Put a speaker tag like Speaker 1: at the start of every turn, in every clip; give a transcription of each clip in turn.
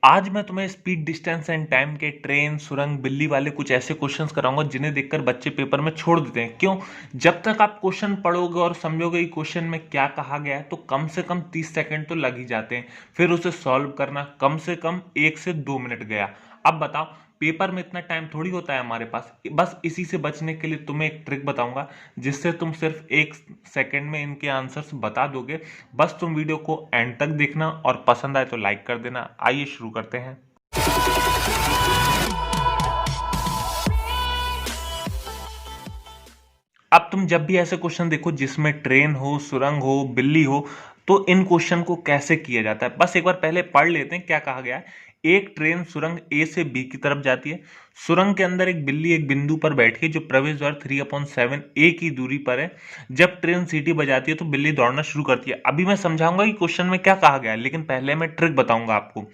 Speaker 1: आज मैं तुम्हें स्पीड डिस्टेंस एंड टाइम के ट्रेन सुरंग बिल्ली वाले कुछ ऐसे क्वेश्चंस कराऊंगा जिन्हें देखकर बच्चे पेपर में छोड़ देते हैं। क्यों? जब तक आप क्वेश्चन पढ़ोगे और समझोगे कि क्वेश्चन में क्या कहा गया है तो कम से कम 30 सेकंड तो लग ही जाते हैं। फिर उसे सॉल्व करना कम से कम 1 से 2 मिनट गया। अब बताओ, पेपर में इतना टाइम थोड़ी होता है हमारे पास। बस इसी से बचने के लिए तुम्हें एक ट्रिक बताऊंगा जिससे तुम सिर्फ 1 सेकंड में इनके आंसर्स बता दोगे। बस तुम वीडियो को एंड तक देखना और पसंद आए तो लाइक कर देना। आइए शुरू करते हैं। अब तुम जब भी ऐसे क्वेश्चन देखो जिसमें ट्रेन हो, सुरंग हो, बिल्ली हो, तो इन क्वेश्चन को कैसे किया जाता है बस एक बार पहले पढ़ लेते हैं क्या कहा गया है। एक ट्रेन सुरंग ए से बी की तरफ जाती है। सुरंग के अंदर एक बिल्ली एक बिंदु पर बैठी है जो प्रवेश द्वार 3/7 ए की दूरी पर है। जब ट्रेन सीटी बजाती है तो बिल्ली दौड़ना शुरू करती है। अभी मैं समझाऊंगा कि क्वेश्चन में क्या कहा गया है, लेकिन पहले मैं ट्रिक बताऊंगा आपको।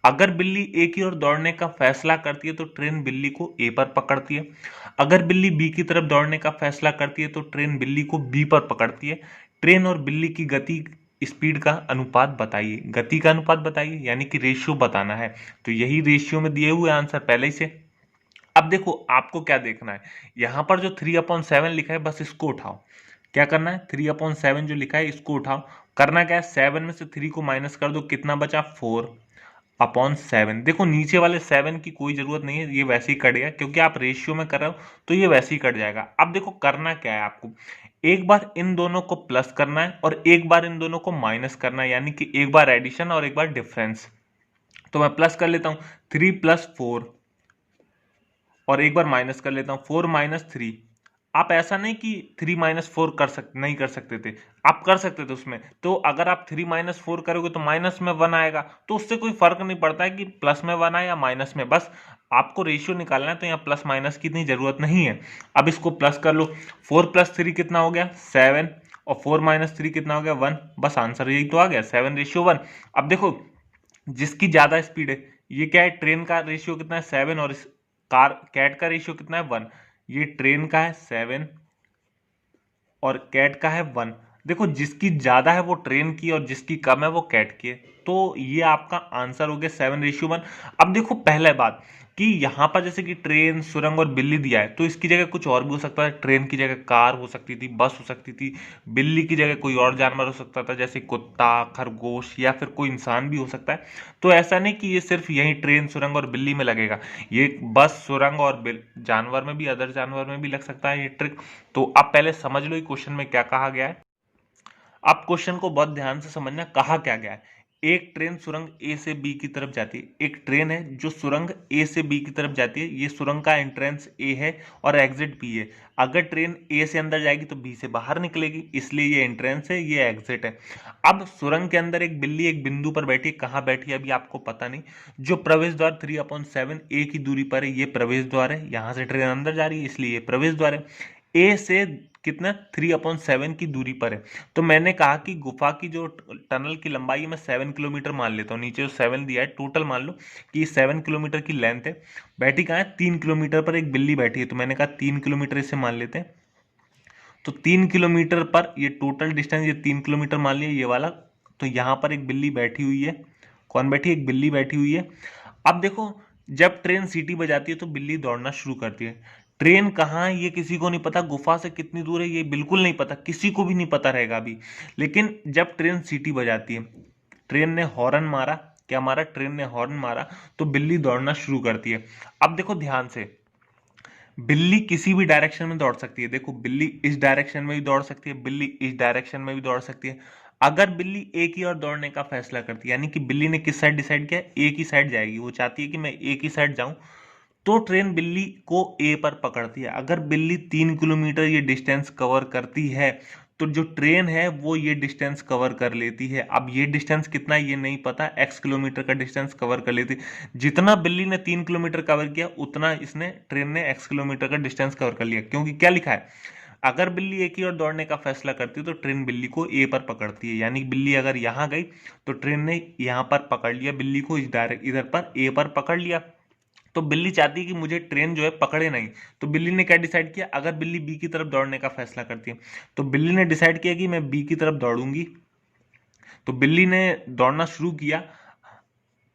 Speaker 1: अगर बिल्ली ए की ओर दौड़ने का फैसला करती है तो ट्रेन बिल्ली को ए पर पकड़ती है। अगर बिल्ली बी की तरफ दौड़ने का फैसला करती है तो ट्रेन बिल्ली को बी पर पकड़ती है। ट्रेन और बिल्ली की गति स्पीड का अनुपात बताइए। गति का अनुपात बताइए यानी कि रेशियो बताना है। तो यही रेशियो में दिए हुए आंसर पहले ही से। अब देखो आपको क्या देखना है, यहां पर जो 3/7 लिखा है बस इसको उठाओ। क्या करना है? 3/7 जो लिखा है इसको उठाओ। करना क्या है? 7 में से 3 को माइनस कर दो, कितना बचा? 4/7। देखो नीचे वाले 7 की कोई जरूरत नहीं है, ये वैसे ही कट गया क्योंकि आप रेशियो में कर रहे हो तो ये वैसे ही कट जाएगा। अब देखो करना क्या है आपको, एक बार इन दोनों को प्लस करना है और एक बार इन दोनों को माइनस करना है, यानी कि एक बार एडिशन और एक बार डिफरेंस। तो मैं प्लस कर लेता हूं 3+4 और एक बार माइनस कर लेता हूं 4-3। आप ऐसा नहीं कि 3-4 नहीं कर सकते थे, आप कर सकते थे उसमें। तो अगर आप 3-4 करोगे तो माइनस में 1 आएगा, तो उससे कोई फर्क नहीं पड़ता है कि प्लस में 1 आए या माइनस में। बस आपको रेशियो निकालना है, तो यहाँ प्लस माइनस की इतनी जरूरत नहीं है। अब इसको प्लस कर लो। 4+3 कितना हो गया? 7। और 4-3 कितना हो गया? 1। बस आंसर यही तो आ गया, 7:1। अब देखो जिसकी ज्यादा स्पीड है, ये क्या है? ट्रेन का रेशियो कितना है? 7। और इस कार कैट का रेशियो कितना है? 1। ये ट्रेन का है 7 और कैट का है 1। देखो जिसकी ज्यादा है वो ट्रेन की और जिसकी कम है वो कैट की है। तो ये आपका आंसर हो गया 7:1। अब देखो पहले बात कि यहाँ पर जैसे कि ट्रेन सुरंग और बिल्ली दिया है तो इसकी जगह कुछ और भी हो सकता है। ट्रेन की जगह कार हो सकती थी, बस हो सकती थी। बिल्ली की जगह कोई और जानवर हो सकता था जैसे कुत्ता, खरगोश या फिर कोई इंसान भी हो सकता है। तो ऐसा नहीं कि ये सिर्फ यही ट्रेन सुरंग और बिल्ली में लगेगा, ये बस सुरंग और जानवर में भी, अदर जानवर में भी लग सकता है ये ट्रिक। तो आप पहले समझ लो क्वेश्चन में क्या कहा गया है। आप क्वेश्चन को बहुत ध्यान से समझना, कहा क्या गया है। एक ट्रेन सुरंग ए से बी की तरफ जाती है। एक ट्रेन है जो सुरंग ए से बी की तरफ जाती है। ये सुरंग का एंट्रेंस ए है और एग्जिट बी है। अगर ट्रेन ए से अंदर जाएगी तो बी से बाहर निकलेगी, इसलिए ये एंट्रेंस है, ये एग्जिट है। अब सुरंग के अंदर एक बिल्ली एक बिंदु पर बैठी है। कहाँ बैठी है अभी आपको पता नहीं। जो प्रवेश द्वार 3/7 ए की दूरी पर है, ये प्रवेश द्वार है। यहां से ट्रेन अंदर जा रही है इसलिए ये प्रवेश द्वार है। ए से कितना? 3/7 की दूरी पर है। तो मैंने कहा कि गुफा की जो टनल की लंबाई मैं 7 किलोमीटर मान लेता हूँ। नीचे जो 7 दिया है टोटल मान लो कि 7 किलोमीटर की लेंथ है। बैठी कहाँ है? 3 किलोमीटर पर एक बिल्ली बैठी है, तो मैंने कहा 3 किलोमीटर इसे मान लेते हैं। तो 3 किलोमीटर पर ये टोटल डिस्टेंस, ये 3 किलोमीटर मान लिया ये वाला। तो यहाँ पर एक बिल्ली बैठी हुई है। कौन बैठी है? एक बिल्ली बैठी हुई है। अब देखो जब ट्रेन सीटी बजाती है तो बिल्ली दौड़ना शुरू करती है। ट्रेन कहाँ है ये किसी को नहीं पता, गुफा से कितनी दूर है ये बिल्कुल नहीं पता, किसी को भी नहीं पता रहेगा अभी। लेकिन जब ट्रेन सीटी बजाती है, ट्रेन ने हॉर्न मारा। क्या मारा? ट्रेन ने हॉर्न मारा, तो बिल्ली दौड़ना शुरू करती है। अब देखो ध्यान से, बिल्ली किसी भी डायरेक्शन में दौड़ सकती है। देखो बिल्ली इस डायरेक्शन में भी दौड़ सकती है, बिल्ली इस डायरेक्शन में भी दौड़ सकती है। अगर बिल्ली एक ही ओर दौड़ने का फैसला करती है, यानी कि बिल्ली ने किस साइड डिसाइड किया? एक ही साइड जाएगी, वो चाहती है कि मैं एक ही साइड जाऊं, तो ट्रेन बिल्ली को ए पर पकड़ती है। अगर बिल्ली 3 किलोमीटर ये डिस्टेंस कवर करती है तो जो ट्रेन है वो ये डिस्टेंस कवर कर लेती है। अब ये डिस्टेंस कितना है ये नहीं पता, एक्स किलोमीटर का डिस्टेंस कवर कर लेती है। जितना बिल्ली ने 3 किलोमीटर कवर किया उतना इसने ट्रेन ने एक्स किलोमीटर का डिस्टेंस कवर कर लिया, क्योंकि क्या लिखा है? अगर बिल्ली एक ही ओर दौड़ने का फैसला करती है तो ट्रेन बिल्ली को ए पर पकड़ती है। यानी बिल्ली अगर यहां गई तो ट्रेन ने यहां पर पकड़ लिया बिल्ली को, इस डायरेक्ट इधर पर ए पर पकड़ लिया। तो बिल्ली चाहती है कि मुझे ट्रेन जो है पकड़े नहीं। तो बिल्ली ने क्या डिसाइड किया? अगर बिल्ली बी की तरफ दौड़ने का फैसला करती है तो बिल्ली ने डिसाइड किया कि मैं बी की तरफ दौड़ूंगी। तो बिल्ली ने दौड़ना शुरू किया।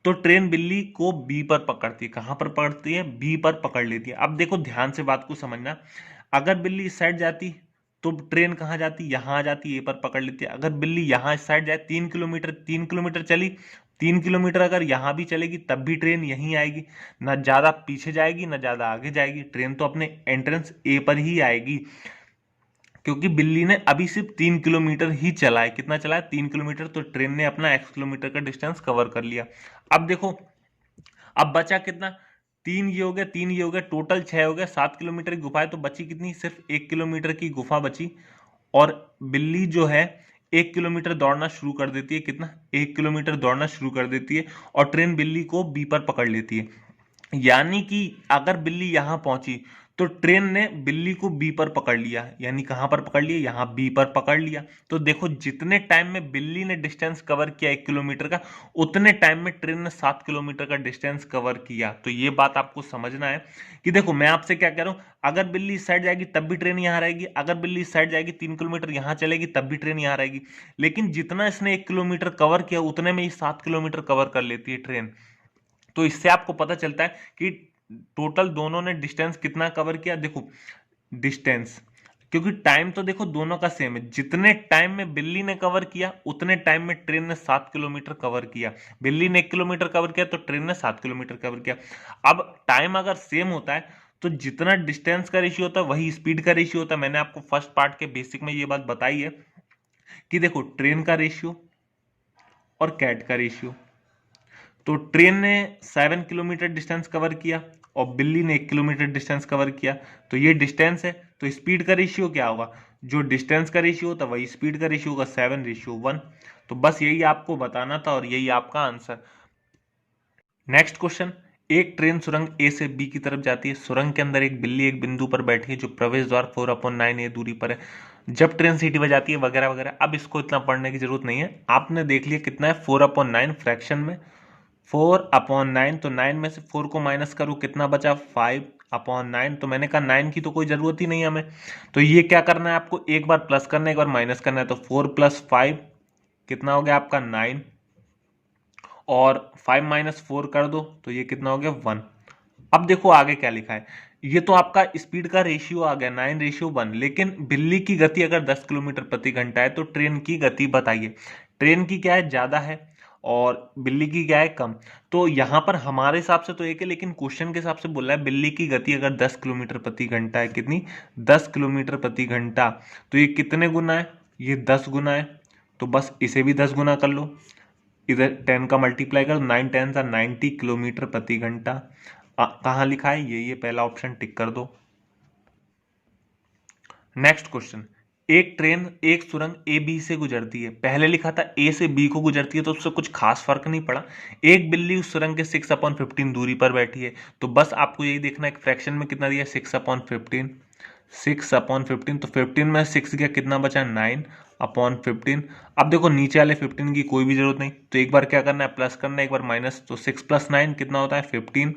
Speaker 1: तो ट्रेन बिल्ली को बी पर पकड़ती है। कहां पर पकड़ती है? बी पर पकड़ लेती है। अब देखो ध्यान से बात को समझना, अगर बिल्ली इस साइड जाती तो ट्रेन कहां जाती? यहां आ जाती, ए पर पकड़ लेती है। अगर बिल्ली यहां इस साइड जाए, 3 किलोमीटर चली, 3 किलोमीटर अगर यहां भी चलेगी तब भी ट्रेन यहीं आएगी, ना ज्यादा पीछे जाएगी ना ज्यादा आगे जाएगी, ट्रेन तो अपने एंट्रेंस ए पर ही आएगी, क्योंकि बिल्ली ने अभी सिर्फ 3 किलोमीटर ही चला है। कितना चला है? 3 किलोमीटर। तो ट्रेन ने अपना x किलोमीटर का डिस्टेंस कवर कर लिया। अब देखो, अब बचा कितना? 3 ये हो गया, 3 ये हो गया, टोटल 6 हो गया। 7 किलोमीटर की गुफा है, तो बची कितनी? सिर्फ 1 किलोमीटर की गुफा बची। और बिल्ली जो है 1 किलोमीटर दौड़ना शुरू कर देती है। कितना? 1 किलोमीटर दौड़ना शुरू कर देती है और ट्रेन बिल्ली को बी पर पकड़ लेती है। यानी कि अगर बिल्ली यहां पहुंची तो ट्रेन ने बिल्ली को बी पर पकड़ लिया। यानी कहां पर पकड़ लिया? यहां बी पर पकड़ लिया। तो देखो जितने टाइम में बिल्ली ने डिस्टेंस कवर किया 1 किलोमीटर का, उतने टाइम में ट्रेन ने 7 किलोमीटर का डिस्टेंस कवर किया। तो ये बात आपको समझना है कि देखो मैं आपसे क्या कह रहा हूं, अगर बिल्ली इस साइड जाएगी तब भी ट्रेन यहां रहेगी, अगर बिल्ली इस साइड जाएगी 3 किलोमीटर यहां चलेगी तब भी ट्रेन यहां रहेगी। लेकिन जितना इसने 1 किलोमीटर कवर किया उतने में ही 7 किलोमीटर कवर कर लेती है ट्रेन। तो इससे आपको पता चलता है कि टोटल दोनों ने डिस्टेंस कितना कवर किया। देखो डिस्टेंस, क्योंकि टाइम तो देखो दोनों का सेम है, जितने टाइम में बिल्ली ने कवर किया उतने टाइम में ट्रेन ने 7 किलोमीटर कवर किया। बिल्ली ने 1 किलोमीटर कवर किया तो ट्रेन ने 7 किलोमीटर कवर किया। अब टाइम अगर सेम होता है तो जितना डिस्टेंस का रेशियो होता है वही स्पीड का रेशियो होता है। मैंने आपको फर्स्ट पार्ट के बेसिक में ये बात बताई है कि देखो ट्रेन का रेशियो और कैट का रेशियो। तो ट्रेन ने 7 किलोमीटर डिस्टेंस कवर किया और बिल्ली ने 1 किलोमीटर डिस्टेंस कवर किया, तो ये डिस्टेंस है। तो स्पीड का रेशियो क्या होगा? जो डिस्टेंस का रेशियो होता है वही स्पीड का रेशियो होगा, 7:1। तो बस यही आपको बताना था और यही आपका आंसर। नेक्स्ट क्वेश्चन, एक ट्रेन सुरंग ए से बी की तरफ जाती है। सुरंग के अंदर एक बिल्ली एक बिंदु पर बैठी है जो प्रवेश द्वार 4/9 दूरी पर है। जब ट्रेन सीटी बजाती है वगैरह वगैरह। अब इसको इतना पढ़ने की जरूरत नहीं है, आपने देख लिया कितना है 4/9 फ्रैक्शन में 4/9। तो 9 में से 4 को माइनस करूं, कितना बचा? 5/9। तो मैंने कहा 9 की तो कोई जरूरत ही नहीं है हमें, तो ये क्या करना है आपको? एक बार प्लस करना है एक बार माइनस करना है। तो 4 + 5 कितना हो गया आपका? 9। और 5 - 4 कर दो तो ये कितना हो गया? 1। अब देखो आगे क्या लिखा है, ये तो आपका स्पीड का रेशियो आ गया 9:1। लेकिन बिल्ली की गति अगर 10 किलोमीटर प्रति घंटा है तो ट्रेन की गति बताइए। ट्रेन की क्या है? ज्यादा है और बिल्ली की क्या है? कम। तो यहां पर हमारे हिसाब से तो एक है, लेकिन क्वेश्चन के हिसाब से बोला है बिल्ली की गति अगर 10 किलोमीटर प्रति घंटा है। कितनी? 10 किलोमीटर प्रति घंटा। तो ये कितने गुना है? ये 10 गुना है। तो बस इसे भी 10 गुना कर लो, इधर 10 का मल्टीप्लाई कर, 9 × 10 = 90 किलोमीटर प्रति घंटा। कहां लिखा है? ये पहला ऑप्शन टिक कर दो। नेक्स्ट क्वेश्चन, एक ट्रेन एक सुरंग ए बी से गुजरती है। पहले लिखा था ए से बी को गुजरती है तो उससे कुछ खास फर्क नहीं पड़ा। एक बिल्ली उस सुरंग के 6/15 दूरी पर बैठी है। तो बस आपको यही देखना है फ्रैक्शन में कितना दिया? 6/15। 6/15 तो 15 में 6 गया, कितना बचा? 9/15। अब देखो नीचे वाले 15 की कोई भी जरूरत नहीं, तो एक बार क्या करना है? प्लस करना है, एक बार माइनस। तो 6 + 9 कितना होता है? 15।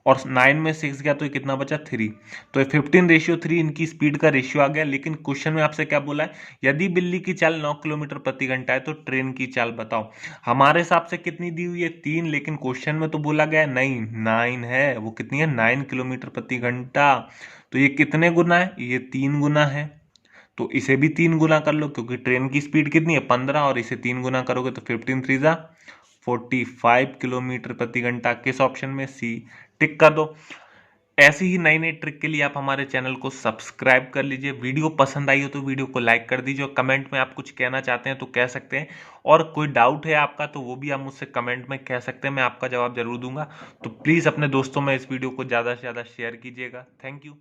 Speaker 1: और 9 में 6 गया तो ये कितना बचा? 3। तो 15:3 इनकी स्पीड का रेशियो आ गया। लेकिन क्वेश्चन में आपसे क्या बोला है? यदि बिल्ली की चाल 9 किलोमीटर प्रति घंटा है तो ट्रेन की चाल बताओ। हमारे हिसाब से कितनी दी हुई है? 3। लेकिन क्वेश्चन में तो बोला गया नहीं 9 है। वो कितनी है? 9 किलोमीटर प्रति घंटा। तो ये कितने गुना है? ये 3 गुना है। तो इसे भी 3 गुना कर लो, क्योंकि ट्रेन की स्पीड कितनी है? 15, और इसे 3 गुना करोगे तो 15×3 = 45 किलोमीटर प्रति घंटा। किस ऑप्शन में? सी। टिक कर दो। ऐसी ही नई नई ट्रिक के लिए आप हमारे चैनल को सब्सक्राइब कर लीजिए। वीडियो पसंद आई हो तो वीडियो को लाइक कर दीजिए और कमेंट में आप कुछ कहना चाहते हैं तो कह सकते हैं। और कोई डाउट है आपका तो वो भी आप मुझसे कमेंट में कह सकते हैं, मैं आपका जवाब जरूर दूंगा। तो प्लीज़ अपने दोस्तों में इस वीडियो को ज़्यादा से ज़्यादा शेयर कीजिएगा। Thank you.